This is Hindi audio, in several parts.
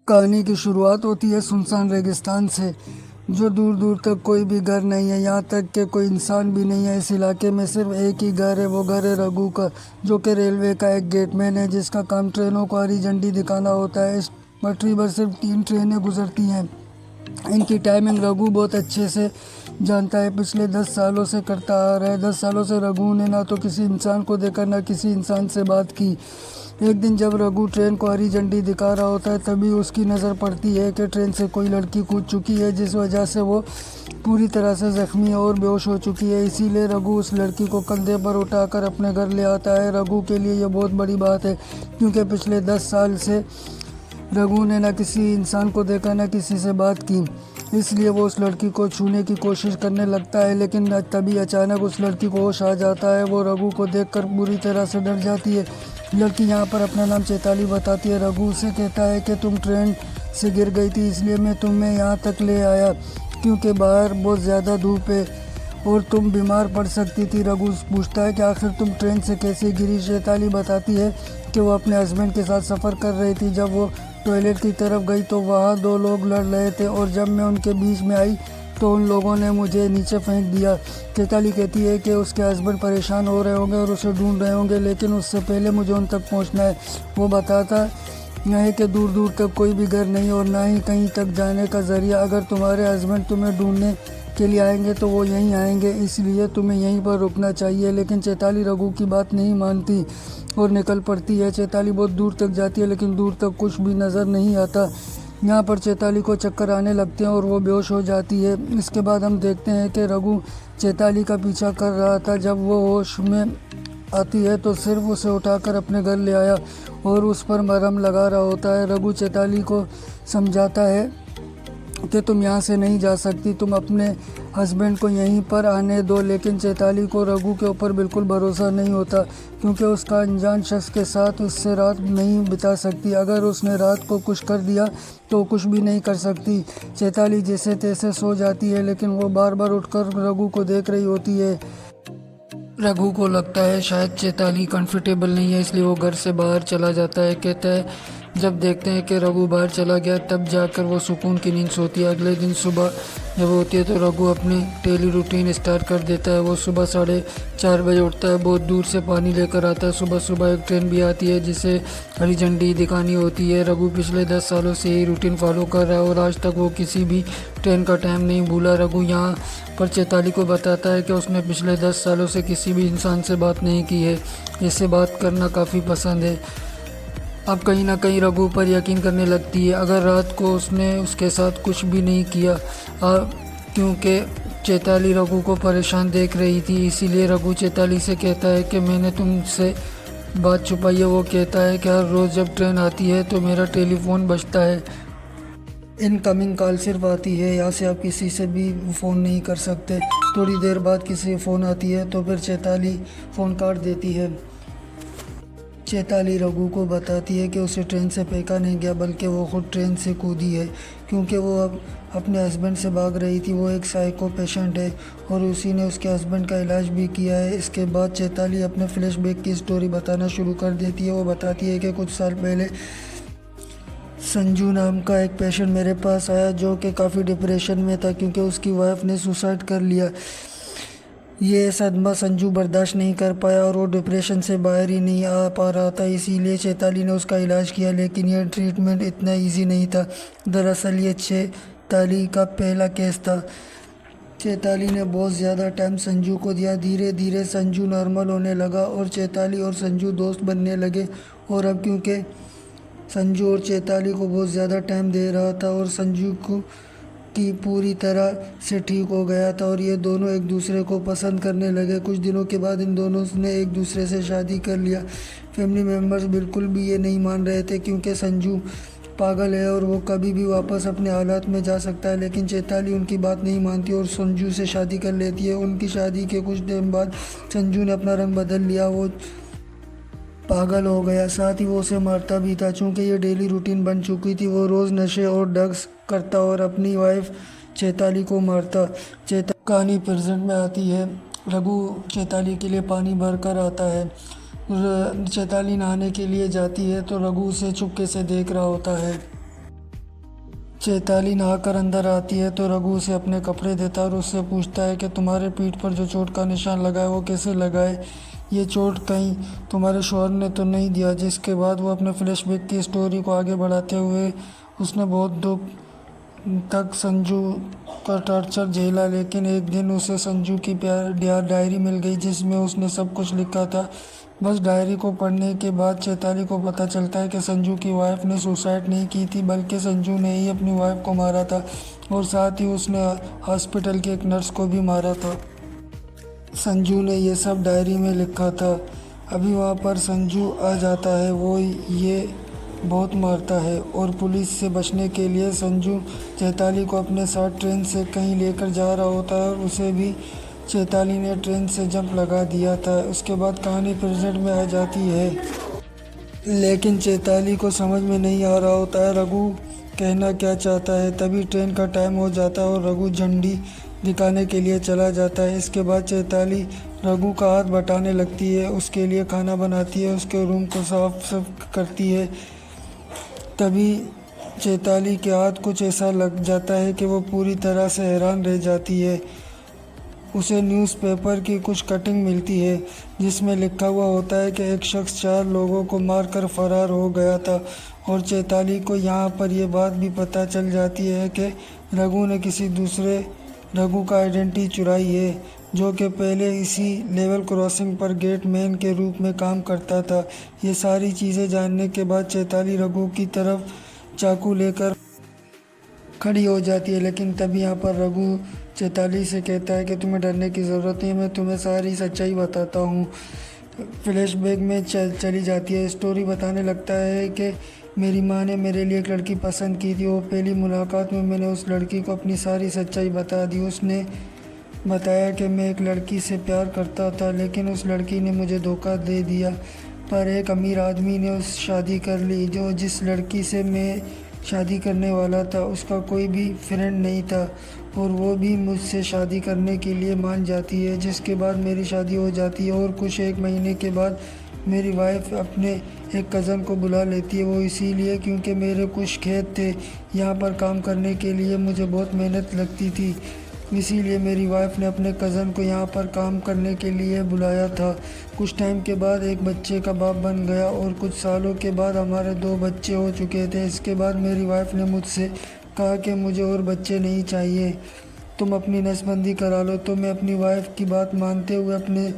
कहानी की शुरुआत होती है सुनसान रेगिस्तान से, जो दूर दूर तक कोई भी घर नहीं है, यहाँ तक कि कोई इंसान भी नहीं है। इस इलाके में सिर्फ एक ही घर है, वो घर है रघु का, जो कि रेलवे का एक गेटमैन है, जिसका काम ट्रेनों को हरी झंडी दिखाना होता है। इस पटरी पर सिर्फ 3 ट्रेनें गुजरती हैं। इनकी टाइमिंग रघु बहुत अच्छे से जानता है, पिछले 10 सालों से करता आ रहा है। 10 सालों से रघु ने ना तो किसी इंसान को देखा, ना किसी इंसान से बात की। एक दिन जब रघु ट्रेन को हरी झंडी दिखा रहा होता है, तभी उसकी नज़र पड़ती है कि ट्रेन से कोई लड़की कूद चुकी है, जिस वजह से वो पूरी तरह से ज़ख्मी और बेहोश हो चुकी है। इसीलिए रघु उस लड़की को कंधे पर उठाकर अपने घर ले आता है। रघु के लिए यह बहुत बड़ी बात है, क्योंकि पिछले 10 साल से रघु ने ना किसी इंसान को देखा, ना किसी से बात की। इसलिए वो उस लड़की को छूने की कोशिश करने लगता है, लेकिन तभी अचानक उस लड़की को होश आ जाता है। वो रघु को देखकर बुरी तरह से डर जाती है। लड़की यहाँ पर अपना नाम चैताली बताती है। रघु से कहता है कि तुम ट्रेन से गिर गई थी, इसलिए मैं तुम्हें यहाँ तक ले आया, क्योंकि बाहर बहुत ज़्यादा धूप है और तुम बीमार पड़ सकती थी। रघु पूछता है कि आखिर तुम ट्रेन से कैसे गिरी। चैताली बताती है कि वो अपने हस्बैंड के साथ सफ़र कर रही थी। जब वो टॉयलेट की तरफ गई तो वहाँ 2 लोग लड़ रहे थे, और जब मैं उनके बीच में आई तो उन लोगों ने मुझे नीचे फेंक दिया। चैताली कहती है कि उसके हस्बैंड परेशान हो रहे होंगे और उसे ढूंढ रहे होंगे, लेकिन उससे पहले मुझे उन तक पहुंचना है। वो बताता है कि दूर दूर तक कोई भी घर नहीं और ना ही कहीं तक जाने का ज़रिया। अगर तुम्हारे हस्बैंड तुम्हें ढूंढने के लिए आएंगे तो वो यहीं आएंगे, इसलिए तुम्हें यहीं पर रुकना चाहिए। लेकिन चैताली रघु की बात नहीं मानती और निकल पड़ती है। चैताली बहुत दूर तक जाती है, लेकिन दूर तक कुछ भी नज़र नहीं आता। यहाँ पर चैताली को चक्कर आने लगते हैं और वो बेहोश हो जाती है। इसके बाद हम देखते हैं कि रघु चैताली का पीछा कर रहा था। जब वो होश में आती है तो सिर्फ उसे उठाकर अपने घर ले आया और उस पर मरहम लगा रहा होता है। रघु चैताली को समझाता है कि तुम यहाँ से नहीं जा सकती, तुम अपने हस्बैंड को यहीं पर आने दो। लेकिन चैताली को रघु के ऊपर बिल्कुल भरोसा नहीं होता, क्योंकि उसका अनजान शख्स के साथ उससे रात नहीं बिता सकती। अगर उसने रात को कुछ कर दिया तो कुछ भी नहीं कर सकती। चैताली जैसे तैसे सो जाती है, लेकिन वो बार बार उठकर रघु को देख रही होती है। रघु को लगता है शायद चैताली कंफर्टेबल नहीं है, इसलिए वो घर से बाहर चला जाता है। कहता है जब देखते हैं कि रघु बाहर चला गया, तब जाकर वो सुकून की नींद सोती है। अगले दिन सुबह जब होती है तो रघु अपनी डेली रूटीन स्टार्ट कर देता है। वो सुबह 4:30 बजे उठता है, बहुत दूर से पानी लेकर आता है। सुबह सुबह एक ट्रेन भी आती है जिसे हरी झंडी दिखानी होती है। रघु पिछले 10 सालों से यही रूटीन फॉलो कर रहा है और आज तक वो किसी भी ट्रेन का टाइम नहीं भूला। रघु यहाँ पर चैताली को बताता है कि उसने पिछले 10 सालों से किसी भी इंसान से बात नहीं की है, इससे बात करना काफ़ी पसंद है। अब कहीं ना कहीं रघु पर यकीन करने लगती है। अगर रात को उसने उसके साथ कुछ भी नहीं किया, क्योंकि चैताली रघु को परेशान देख रही थी, इसीलिए रघु चैताली से कहता है कि मैंने तुमसे बात छुपाई है। वो कहता है कि हर रोज़ जब ट्रेन आती है तो मेरा टेलीफोन बजता है। इनकमिंग कॉल सिर्फ आती है, यहाँ से आप किसी से भी फ़ोन नहीं कर सकते। थोड़ी देर बाद किसी फ़ोन आती है तो फिर चैताली फ़ोन काट देती है। चैताली रघु को बताती है कि उसे ट्रेन से फेंका नहीं गया, बल्कि वो खुद ट्रेन से कूदी है, क्योंकि वो अब अपने हस्बैंड से भाग रही थी। वो एक साइको पेशेंट है और उसी ने उसके हस्बैंड का इलाज भी किया है। इसके बाद चैताली अपने फ्लैशबैक की स्टोरी बताना शुरू कर देती है। वो बताती है कि कुछ साल पहले संजू नाम का एक पेशेंट मेरे पास आया, जो कि काफ़ी डिप्रेशन में था, क्योंकि उसकी वाइफ ने सुसाइड कर लिया। ये सदमा संजू बर्दाश्त नहीं कर पाया और वो डिप्रेशन से बाहर ही नहीं आ पा रहा था। इसीलिए चैताली ने उसका इलाज किया, लेकिन यह ट्रीटमेंट इतना इजी नहीं था। दरअसल ये चैताली का पहला केस था। चैताली ने बहुत ज़्यादा टाइम संजू को दिया। धीरे धीरे संजू नॉर्मल होने लगा और चैताली और संजू दोस्त बनने लगे। और अब क्योंकि संजू और चैताली को बहुत ज़्यादा टाइम दे रहा था और संजू को की पूरी तरह से ठीक हो गया था और ये दोनों एक दूसरे को पसंद करने लगे। कुछ दिनों के बाद इन दोनों ने एक दूसरे से शादी कर लिया। फैमिली मेम्बर्स बिल्कुल भी ये नहीं मान रहे थे, क्योंकि संजू पागल है और वो कभी भी वापस अपने हालात में जा सकता है। लेकिन चैताली उनकी बात नहीं मानती और संजू से शादी कर लेती है। उनकी शादी के कुछ दिन बाद संजू ने अपना रंग बदल लिया, वो पागल हो गया, साथ ही वो उसे मारता भी था। चूँकि ये डेली रूटीन बन चुकी थी, वो रोज़ नशे और ड्रग्स करता और अपनी वाइफ चैताली को मारता। कहानी प्रेजेंट में आती है। रघु चैताली के लिए पानी भर कर आता है। चैताली नहाने के लिए जाती है तो रघु उसे चुपके से देख रहा होता है। चैताली नहाकर अंदर आती है तो रघु उसे अपने कपड़े देता है और उससे पूछता है कि तुम्हारे पीठ पर जो चोट का निशान लगा है वो कैसे लगा है, ये चोट कहीं तुम्हारे शौहर ने तो नहीं दिया। जिसके बाद वो अपने फ्लैशबैक की स्टोरी को आगे बढ़ाते हुए उसने बहुत दुख तक संजू का टॉर्चर झेला, लेकिन एक दिन उसे संजू की प्यार डायरी मिल गई जिसमें उसने सब कुछ लिखा था। बस डायरी को पढ़ने के बाद चैताली को पता चलता है कि संजू की वाइफ ने सुसाइड नहीं की थी, बल्कि संजू ने ही अपनी वाइफ को मारा था और साथ ही उसने हॉस्पिटल के एक नर्स को भी मारा था। संजू ने ये सब डायरी में लिखा था। अभी वहाँ पर संजू आ जाता है, वो ये बहुत मारता है और पुलिस से बचने के लिए संजू चैताली को अपने साथ ट्रेन से कहीं लेकर जा रहा होता है और उसे भी चैताली ने ट्रेन से जंप लगा दिया था। उसके बाद कहानी प्रेजेंट में आ जाती है, लेकिन चैताली को समझ में नहीं आ रहा होता है रघु कहना क्या चाहता है। तभी ट्रेन का टाइम हो जाता है और रघु झंडी दिखाने के लिए चला जाता है। इसके बाद चैताली रघु का हाथ बटाने लगती है, उसके लिए खाना बनाती है, उसके रूम को साफ करती है। तभी चैताली के हाथ कुछ ऐसा लग जाता है कि वो पूरी तरह से हैरान रह जाती है। उसे न्यूज़पेपर की कुछ कटिंग मिलती है जिसमें लिखा हुआ होता है कि एक शख्स 4 लोगों को मारकर फरार हो गया था और चैताली को यहाँ पर यह बात भी पता चल जाती है कि रघु ने किसी दूसरे रघु का आइडेंटिटी चुराई है, जो कि पहले इसी लेवल क्रॉसिंग पर गेट मैन के रूप में काम करता था। ये सारी चीज़ें जानने के बाद चैताली रघु की तरफ चाकू लेकर खड़ी हो जाती है, लेकिन तभी यहाँ पर रघु चैताली से कहता है कि तुम्हें डरने की ज़रूरत नहीं, मैं तुम्हें सारी सच्चाई बताता हूँ। फ्लैशबैक में चली जाती है, स्टोरी बताने लगता है कि मेरी माँ ने मेरे लिए एक लड़की पसंद की थी और पहली मुलाकात में मैंने उस लड़की को अपनी सारी सच्चाई बता दी। उसने बताया कि मैं एक लड़की से प्यार करता था, लेकिन उस लड़की ने मुझे धोखा दे दिया। पर एक अमीर आदमी ने उस शादी कर ली। जो जिस लड़की से मैं शादी करने वाला था उसका कोई भी फ्रेंड नहीं था और वो भी मुझसे शादी करने के लिए मान जाती है। जिसके बाद मेरी शादी हो जाती है और कुछ 1 महीने के बाद मेरी वाइफ अपने एक कज़न को बुला लेती है। वो इसीलिए क्योंकि मेरे कुछ खेत थे, यहाँ पर काम करने के लिए मुझे बहुत मेहनत लगती थी, इसीलिए मेरी वाइफ ने अपने कज़न को यहाँ पर काम करने के लिए बुलाया था। कुछ टाइम के बाद एक बच्चे का बाप बन गया और कुछ सालों के बाद हमारे 2 बच्चे हो चुके थे। इसके बाद मेरी वाइफ ने मुझसे कहा कि मुझे और बच्चे नहीं चाहिए, तुम अपनी नसबंदी करा लो। तो मैं अपनी वाइफ की बात मानते हुए अपने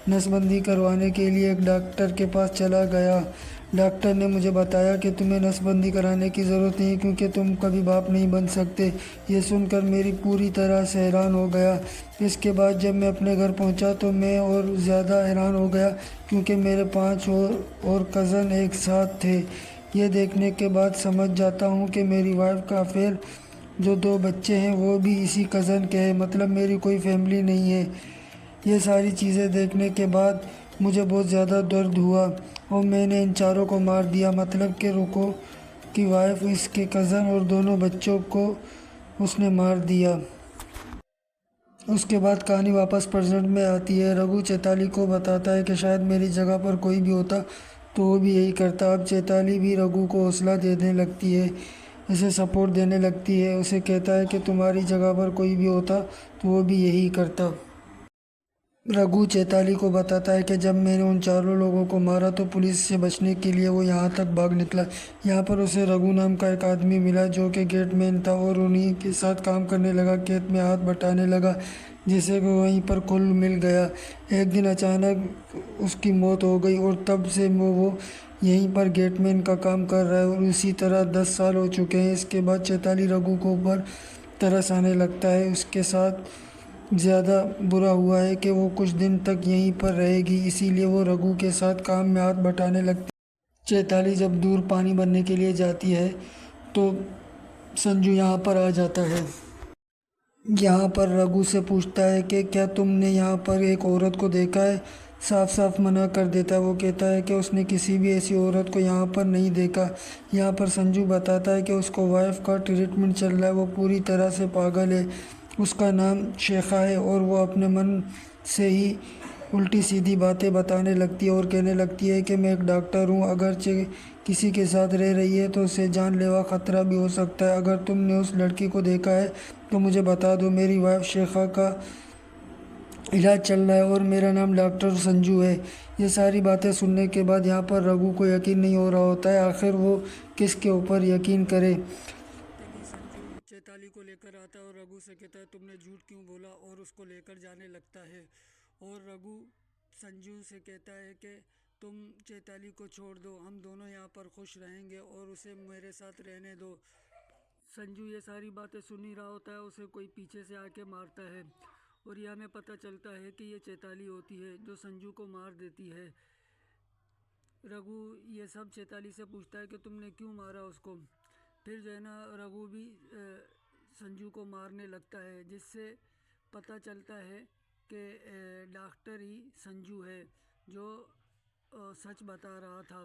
नसबंदी करवाने के लिए एक डॉक्टर के पास चला गया। डॉक्टर ने मुझे बताया कि तुम्हें नसबंदी कराने की ज़रूरत नहीं क्योंकि तुम कभी बाप नहीं बन सकते। ये सुनकर मेरी पूरी तरह से हैरान हो गया। इसके बाद जब मैं अपने घर पहुंचा तो मैं और ज़्यादा हैरान हो गया क्योंकि मेरे 5 और कज़न एक साथ थे। ये देखने के बाद समझ जाता हूँ कि मेरी वाइफ का अफेयर जो 2 बच्चे हैं वो भी इसी कज़न के हैं, मतलब मेरी कोई फैमिली नहीं है। ये सारी चीज़ें देखने के बाद मुझे बहुत ज़्यादा दर्द हुआ और मैंने इन चारों को मार दिया, मतलब कि रुको की वाइफ, इसके कज़न और दोनों बच्चों को उसने मार दिया। उसके बाद कहानी वापस प्रेजेंट में आती है। रघु चैताली को बताता है कि शायद मेरी जगह पर कोई भी होता तो वो भी यही करता। अब चैताली भी रघु को हौसला देने लगती है, उसे सपोर्ट देने लगती है। उसे कहता है कि तुम्हारी जगह पर कोई भी होता तो वो भी यही करता। रघु चैताली को बताता है कि जब मैंने उन चारों लोगों को मारा तो पुलिस से बचने के लिए वो यहाँ तक भाग निकला। यहाँ पर उसे रघु नाम का एक आदमी मिला जो कि गेटमैन था और उन्हीं के साथ काम करने लगा, खेत में हाथ बटाने लगा, जिसे वो वहीं पर कुल मिल गया। एक दिन अचानक उसकी मौत हो गई और तब से वो यहीं पर गेटमैन का काम कर रहा है और उसी तरह 10 साल हो चुके हैं। इसके बाद चैताली रघु को ऊपर तरस आने लगता है। उसके साथ ज़्यादा बुरा हुआ है कि वो कुछ दिन तक यहीं पर रहेगी, इसीलिए वो रघु के साथ काम में हाथ बटाने लगती। चैताली जब दूर पानी भरने के लिए जाती है तो संजू यहाँ पर आ जाता है। यहाँ पर रघु से पूछता है कि क्या तुमने यहाँ पर एक औरत को देखा है। साफ साफ मना कर देता है। वो कहता है कि उसने किसी भी ऐसी औरत को यहाँ पर नहीं देखा। यहाँ पर संजू बताता है कि उसको वाइफ का ट्रीटमेंट चल रहा है, वो पूरी तरह से पागल है। उसका नाम शेखा है और वो अपने मन से ही उल्टी सीधी बातें बताने लगती है और कहने लगती है कि मैं एक डॉक्टर हूँ, अगरचे किसी के साथ रह रही है तो उसे जानलेवा ख़तरा भी हो सकता है। अगर तुमने उस लड़की को देखा है तो मुझे बता दो। मेरी वाइफ शेखा का इलाज चल रहा है और मेरा नाम डॉक्टर संजू है। ये सारी बातें सुनने के बाद यहाँ पर रघु को यकीन नहीं हो रहा होता है, आखिर वो किसके ऊपर यकीन करे। तभी संजू चैताली को लेकर आता है और रघु से कहता है तुमने झूठ क्यों बोला, और उसको लेकर जाने लगता है। और रघु संजू से कहता है कि तुम चैताली को छोड़ दो, हम दोनों यहाँ पर खुश रहेंगे और उसे मेरे साथ रहने दो। संजू ये सारी बातें सुन ही रहा होता है, उसे कोई पीछे से आके मारता है और यह हमें पता चलता है कि ये चैताली होती है जो संजू को मार देती है। रघु ये सब चैताली से पूछता है कि तुमने क्यों मारा उसको। फिर जो है ना रघु भी संजू को मारने लगता है, जिससे पता चलता है कि डॉक्टर ही संजू है जो सच बता रहा था।